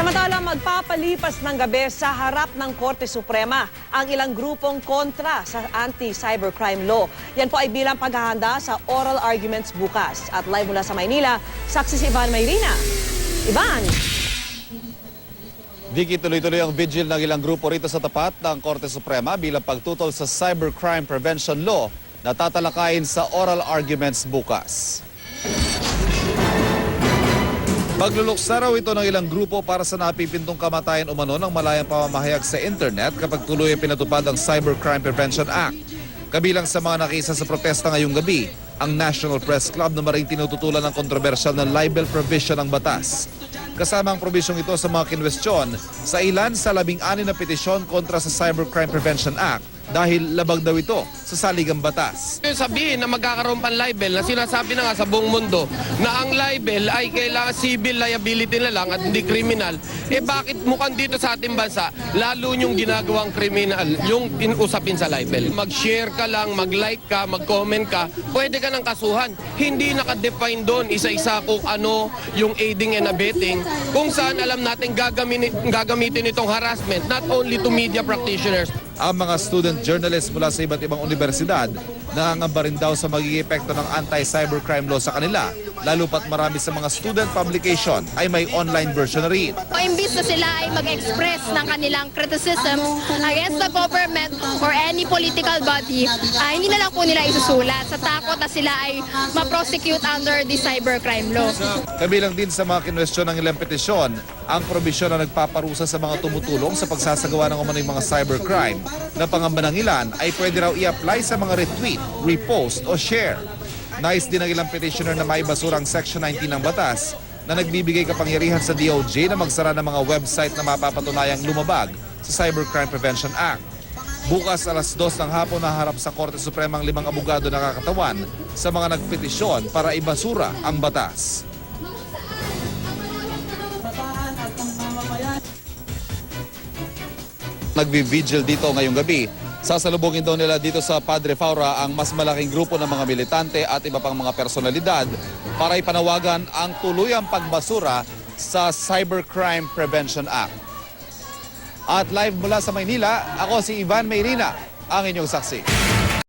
Samantala, magpapalipas ng gabi sa harap ng Korte Suprema ang ilang grupong kontra sa anti-cybercrime law. Yan po ay bilang paghahanda sa oral arguments bukas. At live mula sa Maynila, saksi si Ivan Mayrina. Ivan! Vicky, tuloy-tuloy ang vigil ng ilang grupo rito sa tapat ng Korte Suprema bilang pagtutol sa Cybercrime Prevention Law na tatalakayin sa oral arguments bukas. Magluluksa raw ito ng ilang grupo para sa napipintong kamatayan umano ng malayang pamamahayag sa internet kapag tuloy ang pinatupad ang Cybercrime Prevention Act. Kabilang sa mga nakisa sa protesta ngayong gabi, ang National Press Club na maring tinututulan ng kontrobersyal na libel provision ng batas. Kasama ang probisyong ito sa mga kinwestiyon sa ilan sa 16 na petisyon kontra sa Cybercrime Prevention Act dahil labag daw ito sa saligang batas. Sabihin na magkakaroon pang libel na sinasabi na nga sa buong mundo na ang libel ay kailangan civil liability na lang at hindi criminal, bakit mukhang dito sa ating bansa lalo yung ginagawang criminal yung usapin sa libel? Mag-share ka lang, mag-like ka, mag-comment ka, pwede ka ng kasuhan. Hindi nakadefine doon isa-isa kung ano yung aiding and abetting, kung saan alam natin gagamitin itong harassment not only to media practitioners. Ang mga student journalists mula sa iba't ibang universidad nangangamba rin daw sa magiging epekto ng anti-cybercrime law sa kanila, lalo pat marami sa mga student publication ay may online version na rin. Imbis na sila ay mag-express ng kanilang criticism against the government or any political body, hindi na lang po nila isusulat sa takot na sila ay ma-prosecute under the cybercrime law. Kabilang din sa mga kinwestiyon ng ilang petisyon, ang probisyon na nagpaparusa sa mga tumutulong sa pagsasagawa ng umano'y mga cybercrime na pangamba ng ilan ay pwede raw i-apply sa mga retweet, repost o share. Nais din ng ilang petitioner na maibasura ang Section 19 ng batas na nagbibigay kapangyarihan sa DOJ na magsara ng mga website na mapapatunayang lumabag sa Cybercrime Prevention Act. Bukas alas 2 ng hapon naharap sa Korte Suprema ang 5 abogado na kakatawan sa mga nagpetisyon para ibasura ang batas. Nagvi-vigil dito ngayong gabi. Sasalubungin daw nila dito sa Padre Faura ang mas malaking grupo ng mga militante at iba pang mga personalidad para ipanawagan ang tuluyang pagbasura sa Cybercrime Prevention Act. At live mula sa Maynila, ako si Ivan Mayrina, ang inyong saksi.